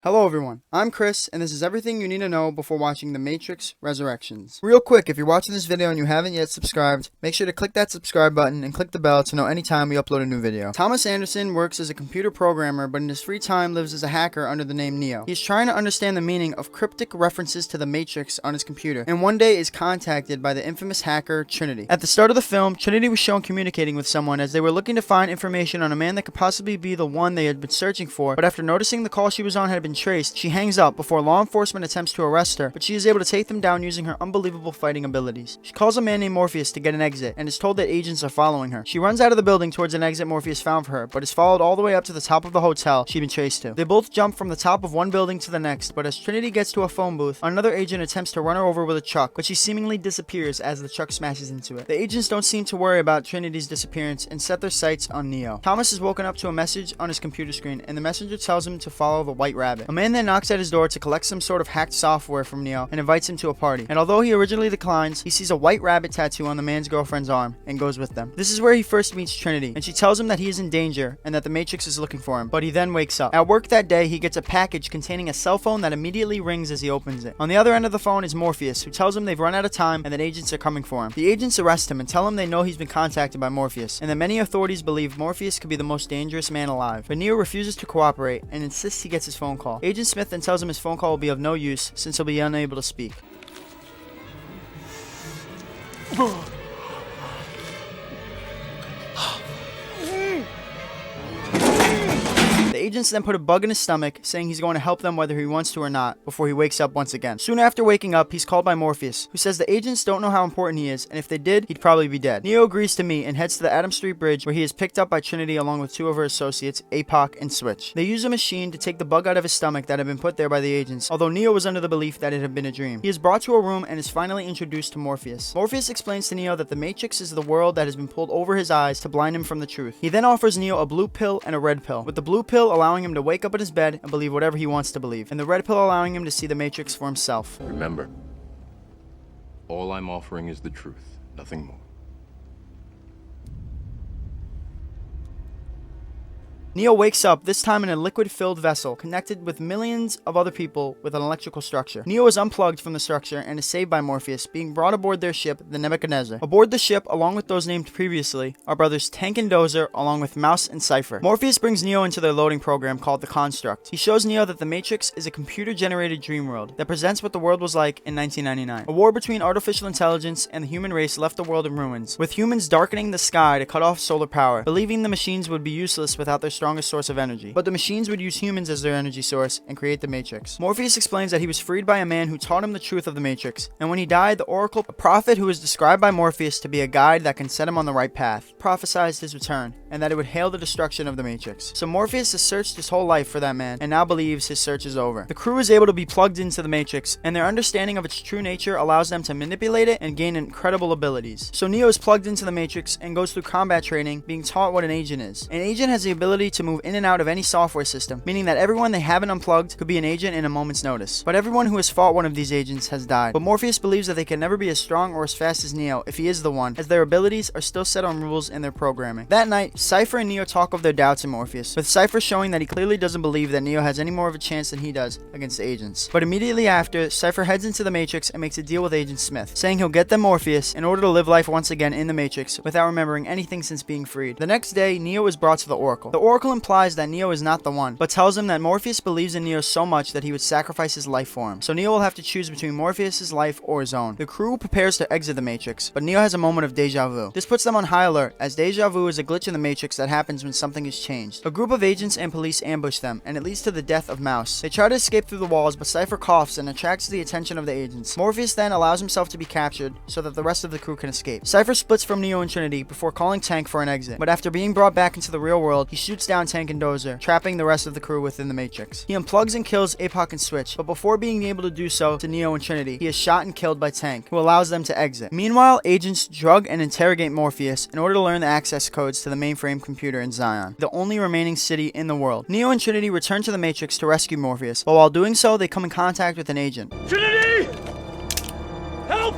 Hello everyone, I'm Chris, and this is everything you need to know before watching The Matrix Resurrections. Real quick, if you're watching this video and you haven't yet subscribed, make sure to click that subscribe button and click the bell to know anytime we upload a new video. Thomas Anderson works as a computer programmer, but in his free time lives as a hacker under the name Neo. He's trying to understand the meaning of cryptic references to the Matrix on his computer, and one day is contacted by the infamous hacker Trinity. At the start of the film, Trinity was shown communicating with someone as they were looking to find information on a man that could possibly be the one they had been searching for, but after noticing the call she was on had been traced, she hangs up before law enforcement attempts to arrest her, but she is able to take them down using her unbelievable fighting abilities. She calls a man named Morpheus to get an exit, and is told that agents are following her. She runs out of the building towards an exit Morpheus found for her, but is followed all the way up to the top of the hotel she'd been chased to. They both jump from the top of one building to the next, but as Trinity gets to a phone booth, another agent attempts to run her over with a truck, but she seemingly disappears as the truck smashes into it. The agents don't seem to worry about Trinity's disappearance and set their sights on Neo. Thomas is woken up to a message on his computer screen, and the messenger tells him to follow the White Rabbit. A man then knocks at his door to collect some sort of hacked software from Neo and invites him to a party. And although he originally declines, he sees a white rabbit tattoo on the man's girlfriend's arm and goes with them. This is where he first meets Trinity, and she tells him that he is in danger and that the Matrix is looking for him, but he then wakes up. At work that day, he gets a package containing a cell phone that immediately rings as he opens it. On the other end of the phone is Morpheus, who tells him they've run out of time and that agents are coming for him. The agents arrest him and tell him they know he's been contacted by Morpheus, and that many authorities believe Morpheus could be the most dangerous man alive. But Neo refuses to cooperate and insists he gets his phone call. Agent Smith then tells him his phone call will be of no use since he'll be unable to speak. The agents then put a bug in his stomach, saying he's going to help them whether he wants to or not, before he wakes up once again. Soon after waking up, he's called by Morpheus, who says the agents don't know how important he is, and if they did, he'd probably be dead. Neo agrees to meet and heads to the Adam Street Bridge, where he is picked up by Trinity along with two of her associates, Apoc and Switch. They use a machine to take the bug out of his stomach that had been put there by the agents, although Neo was under the belief that it had been a dream. He is brought to a room and is finally introduced to Morpheus. Morpheus explains to Neo that the Matrix is the world that has been pulled over his eyes to blind him from the truth. He then offers Neo a blue pill and a red pill, with the blue pill allowing him to wake up in his bed and believe whatever he wants to believe, and the red pill allowing him to see the Matrix for himself. Remember, all I'm offering is the truth, nothing more. Neo wakes up, this time in a liquid-filled vessel, connected with millions of other people with an electrical structure. Neo is unplugged from the structure and is saved by Morpheus, being brought aboard their ship, the Nebuchadnezzar. Aboard the ship, along with those named previously, are brothers Tank and Dozer, along with Mouse and Cypher. Morpheus brings Neo into their loading program called the Construct. He shows Neo that the Matrix is a computer-generated dream world that presents what the world was like in 1999. A war between artificial intelligence and the human race left the world in ruins, with humans darkening the sky to cut off solar power, believing the machines would be useless without their strongest source of energy. But the machines would use humans as their energy source and create the Matrix. Morpheus explains that he was freed by a man who taught him the truth of the Matrix, and when he died, the Oracle, a prophet who is described by Morpheus to be a guide that can set him on the right path, prophesied his return, and that it would hail the destruction of the Matrix. So Morpheus has searched his whole life for that man, and now believes his search is over. The crew is able to be plugged into the Matrix, and their understanding of its true nature allows them to manipulate it and gain incredible abilities. So Neo is plugged into the Matrix and goes through combat training, being taught what an agent is. An agent has the ability to move in and out of any software system, meaning that everyone they haven't unplugged could be an agent in a moment's notice. But everyone who has fought one of these agents has died. But Morpheus believes that they can never be as strong or as fast as Neo if he is the one, as their abilities are still set on rules in their programming. That night, Cypher and Neo talk of their doubts in Morpheus, with Cypher showing that he clearly doesn't believe that Neo has any more of a chance than he does against the agents. But immediately after, Cypher heads into the Matrix and makes a deal with Agent Smith, saying he'll get them Morpheus in order to live life once again in the Matrix without remembering anything since being freed. The next day, Neo is brought to the Oracle. The Oracle implies that Neo is not the one, but tells him that Morpheus believes in Neo so much that he would sacrifice his life for him. So Neo will have to choose between Morpheus' life or his own. The crew prepares to exit the Matrix, but Neo has a moment of deja vu. This puts them on high alert, as deja vu is a glitch in the Matrix that happens when something is changed. A group of agents and police ambush them, and it leads to the death of Mouse. They try to escape through the walls, but Cypher coughs and attracts the attention of the agents. Morpheus then allows himself to be captured so that the rest of the crew can escape. Cypher splits from Neo and Trinity before calling Tank for an exit, but after being brought back into the real world, he shoots down Tank and Dozer, trapping the rest of the crew within the Matrix. He unplugs and kills Apoc and Switch, but before being able to do so to Neo and Trinity, he is shot and killed by Tank, who allows them to exit. Meanwhile, agents drug and interrogate Morpheus in order to learn the access codes to the mainframe computer in Zion, the only remaining city in the world. Neo and Trinity return to the Matrix to rescue Morpheus, but while doing so, they come in contact with an agent. Trinity! Help!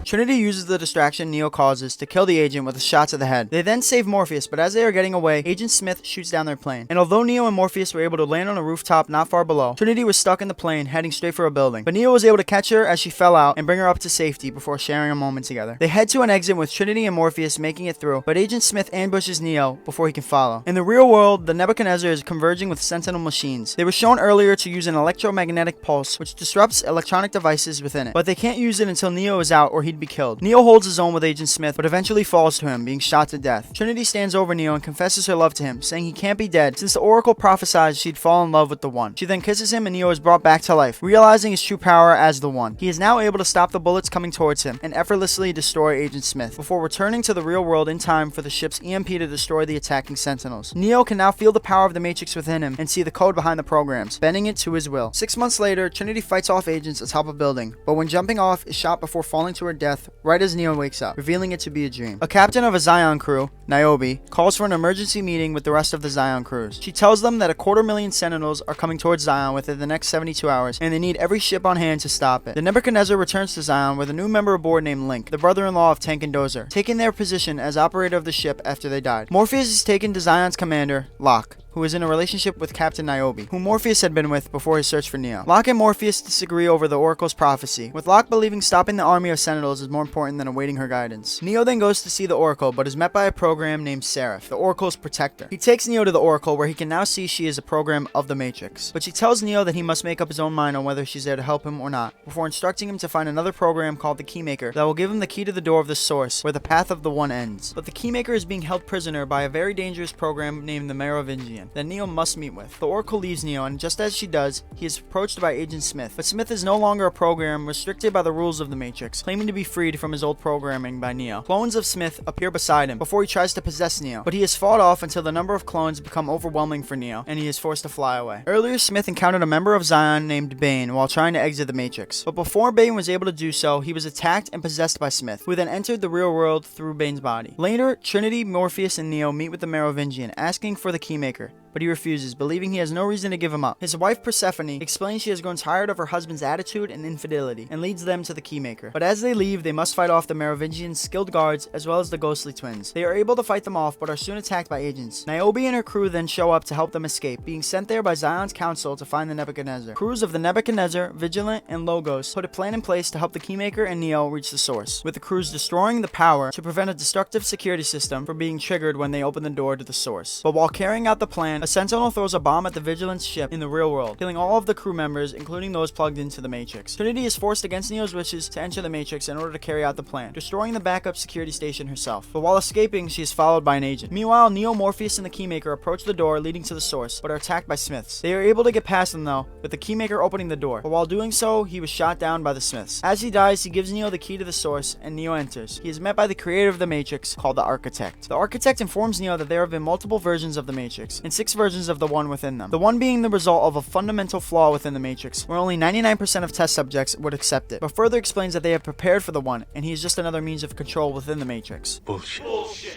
Trinity uses the distraction Neo causes to kill the agent with a shot to the head. They then save Morpheus, but as they are getting away, Agent Smith shoots down their plane. And although Neo and Morpheus were able to land on a rooftop not far below, Trinity was stuck in the plane heading straight for a building. But Neo was able to catch her as she fell out and bring her up to safety before sharing a moment together. They head to an exit with Trinity and Morpheus making it through, but Agent Smith ambushes Neo before he can follow. In the real world, the Nebuchadnezzar is converging with Sentinel machines. They were shown earlier to use an electromagnetic pulse, which disrupts electronic devices within it, but they can't use it until Neo is out or he'd be killed. Neo holds his own with Agent Smith, but eventually falls to him, being shot to death. Trinity stands over Neo and confesses her love to him, saying he can't be dead since the Oracle prophesied she'd fall in love with the One. She then kisses him and Neo is brought back to life, realizing his true power as the One. He is now able to stop the bullets coming towards him and effortlessly destroy Agent Smith before returning to the real world in time for the ship's EMP to destroy the attacking Sentinels. Neo can now feel the power of the Matrix within him and see the code behind the programs, bending it to his will. 6 months later, Trinity fights off agents atop a building, but when jumping off, is shot before falling to her death right as Neo wakes up, revealing it to be a dream. A captain of a Zion crew, Niobe, calls for an emergency meeting with the rest of the Zion crews. She tells them that 250,000 Sentinels are coming towards Zion within the next 72 hours, and they need every ship on hand to stop it. The Nebuchadnezzar returns to Zion with a new member aboard named Link, the brother-in-law of Tank and Dozer, taking their position as operator of the ship after they died. Morpheus is taken to Zion's commander, Locke, who is in a relationship with Captain Niobe, whom Morpheus had been with before his search for Neo. Locke and Morpheus disagree over the Oracle's prophecy, with Locke believing stopping the army of Sentinels is more important than awaiting her guidance. Neo then goes to see the Oracle, but is met by a program named Seraph, the Oracle's protector. He takes Neo to the Oracle, where he can now see she is a program of the Matrix. But she tells Neo that he must make up his own mind on whether she's there to help him or not, before instructing him to find another program called the Keymaker that will give him the key to the door of the Source, where the path of the One ends. But the Keymaker is being held prisoner by a very dangerous program named the Merovingian that Neo must meet with. The Oracle leaves Neo, and just as she does, he is approached by Agent Smith. But Smith is no longer a program restricted by the rules of the Matrix, claiming to be freed from his old programming by Neo. Clones of Smith appear beside him before he tries to possess Neo, but he is fought off until the number of clones become overwhelming for Neo, and he is forced to fly away. Earlier, Smith encountered a member of Zion named Bane while trying to exit the Matrix, but before Bane was able to do so, he was attacked and possessed by Smith, who then entered the real world through Bane's body. Later, Trinity, Morpheus, and Neo meet with the Merovingian, asking for the Keymaker, but he refuses, believing he has no reason to give him up. His wife Persephone explains she has grown tired of her husband's attitude and infidelity, and leads them to the Keymaker. But as they leave, they must fight off the Merovingian's skilled guards as well as the ghostly twins. They are able to fight them off, but are soon attacked by agents. Niobe and her crew then show up to help them escape, being sent there by Zion's council to find the Nebuchadnezzar. Crews of the Nebuchadnezzar, Vigilant, and Logos put a plan in place to help the Keymaker and Neo reach the Source, with the crews destroying the power to prevent a destructive security system from being triggered when they open the door to the Source. But while carrying out the plan, a Sentinel throws a bomb at the Vigilant's ship in the real world, killing all of the crew members, including those plugged into the Matrix. Trinity is forced against Neo's wishes to enter the Matrix in order to carry out the plan, destroying the backup security station herself. But while escaping, she is followed by an agent. Meanwhile, Neo, Morpheus, and the Keymaker approach the door leading to the Source, but are attacked by Smiths. They are able to get past them though, with the Keymaker opening the door, but while doing so, he was shot down by the Smiths. As he dies, he gives Neo the key to the Source, and Neo enters. He is met by the creator of the Matrix, called the Architect. The Architect informs Neo that there have been multiple versions of the Matrix, and 6 versions of the One within them. The One being the result of a fundamental flaw within the Matrix, where only 99% of test subjects would accept it, but further explains that they have prepared for the One, and he is just another means of control within the Matrix. Bullshit.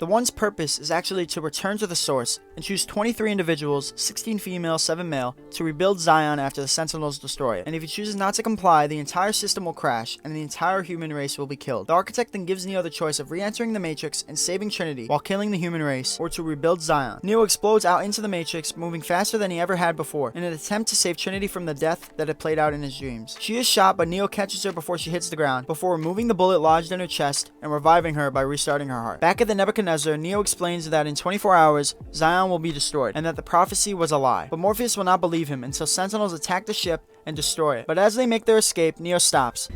The One's purpose is actually to return to the Source and choose 23 individuals, 16 female, 7 male, to rebuild Zion after the Sentinels destroy it. And if he chooses not to comply, the entire system will crash, and the entire human race will be killed. The Architect then gives Neo the choice of re-entering the Matrix and saving Trinity while killing the human race, or to rebuild Zion. Neo explodes out into the Matrix, moving faster than he ever had before, in an attempt to save Trinity from the death that had played out in his dreams. She is shot, but Neo catches her before she hits the ground, before removing the bullet lodged in her chest and reviving her by restarting her heart. Back at the Nebuchadnezzar, Neo explains that in 24 hours, Zion will be destroyed, and that the prophecy was a lie. But Morpheus will not believe him until Sentinels attack the ship and destroy it. But as they make their escape, Neo stops.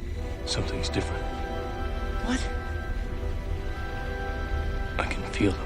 Something's different. What? I can feel them.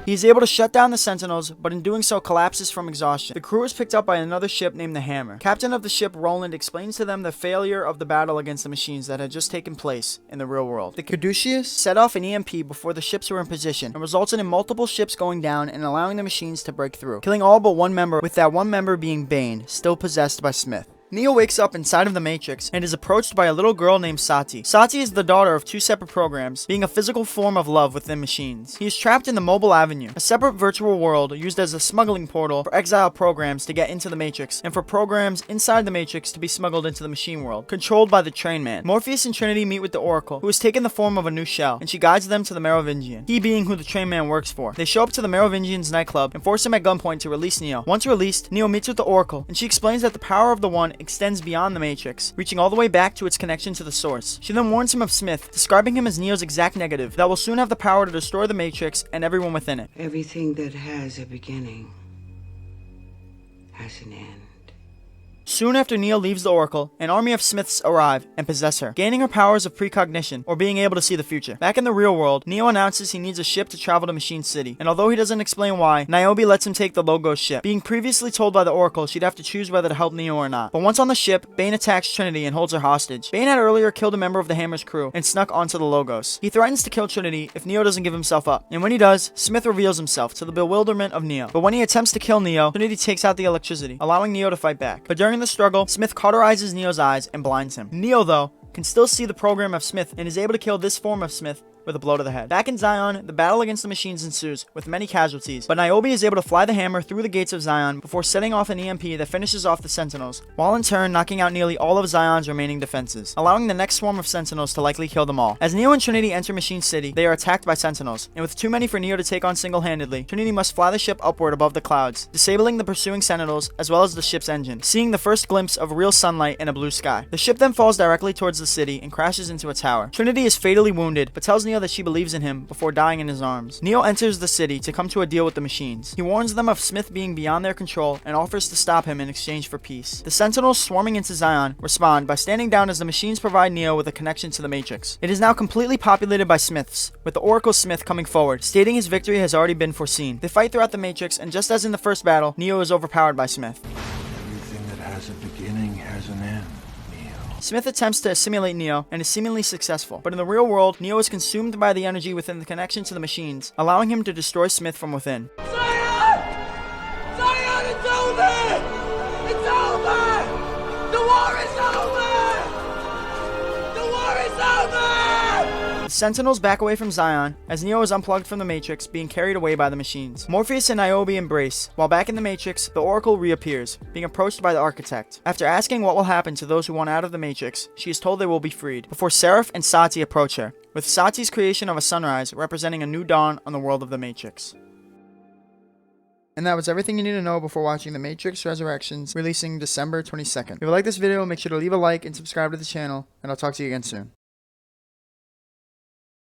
He is able to shut down the Sentinels, but in doing so collapses from exhaustion. The crew is picked up by another ship named the Hammer. Captain of the ship, Roland, explains to them the failure of the battle against the machines that had just taken place in the real world. The Caduceus set off an EMP before the ships were in position, and resulted in multiple ships going down and allowing the machines to break through, killing all but one member, with that one member being Bane, still possessed by Smith. Neo wakes up inside of the Matrix and is approached by a little girl named Sati. Sati is the daughter of two separate programs, being a physical form of love within machines. He is trapped in the Mobile Avenue, a separate virtual world used as a smuggling portal for exile programs to get into the Matrix, and for programs inside the Matrix to be smuggled into the machine world, controlled by the Train Man. Morpheus and Trinity meet with the Oracle, who has taken the form of a new shell, and she guides them to the Merovingian, he being who the Train Man works for. They show up to the Merovingian's nightclub and force him at gunpoint to release Neo. Once released, Neo meets with the Oracle, and she explains that the power of the One extends beyond the Matrix, reaching all the way back to its connection to the Source. She then warns him of Smith, describing him as Neo's exact negative that will soon have the power to destroy the Matrix and everyone within it. Everything that has a beginning has an end. Soon after Neo leaves the Oracle, an army of Smiths arrive and possess her, gaining her powers of precognition, or being able to see the future. Back in the real world, Neo announces he needs a ship to travel to Machine City, and although he doesn't explain why, Niobe lets him take the Logos ship, being previously told by the Oracle she'd have to choose whether to help Neo or not. But once on the ship, Bane attacks Trinity and holds her hostage. Bane had earlier killed a member of the Hammer's crew and snuck onto the Logos. He threatens to kill Trinity if Neo doesn't give himself up, and when he does, Smith reveals himself to the bewilderment of Neo. But when he attempts to kill Neo, Trinity takes out the electricity, allowing Neo to fight back. But during the struggle, Smith cauterizes Neo's eyes and blinds him. Neo, though, can still see the program of Smith and is able to kill this form of Smith with a blow to the head. Back in Zion, the battle against the machines ensues, with many casualties, but Niobe is able to fly the hammer through the gates of Zion before setting off an EMP that finishes off the Sentinels, while in turn knocking out nearly all of Zion's remaining defenses, allowing the next swarm of Sentinels to likely kill them all. As Neo and Trinity enter Machine City, they are attacked by Sentinels, and with too many for Neo to take on single-handedly, Trinity must fly the ship upward above the clouds, disabling the pursuing Sentinels as well as the ship's engine, seeing the first glimpse of real sunlight and a blue sky. The ship then falls directly towards the city and crashes into a tower. Trinity is fatally wounded, but tells Neo that she believes in him before dying in his arms. Neo enters the city to come to a deal with the machines. He warns them of Smith being beyond their control and offers to stop him in exchange for peace. The Sentinels swarming into Zion respond by standing down as the machines provide Neo with a connection to the Matrix. It is now completely populated by Smiths, with the Oracle Smith coming forward, stating his victory has already been foreseen. They fight throughout the Matrix, and just as in the first battle, Neo is overpowered by Smith. Everything that has a beginning has an end. Smith attempts to assimilate Neo and is seemingly successful, but in the real world, Neo is consumed by the energy within the connection to the machines, allowing him to destroy Smith from within. Zion! Zion, it's over! It's over! The war is over! The war is over! The Sentinels back away from Zion as Neo is unplugged from the Matrix, being carried away by the machines. Morpheus and Niobe embrace. While back in the Matrix, the Oracle reappears, being approached by the Architect. After asking what will happen to those who want out of the Matrix, she is told they will be freed, before Seraph and Sati approach her, with Sati's creation of a sunrise representing a new dawn on the world of the Matrix. And that was everything you need to know before watching The Matrix Resurrections, releasing December 22nd. If you like this video, make sure to leave a like and subscribe to the channel, and I'll talk to you again soon.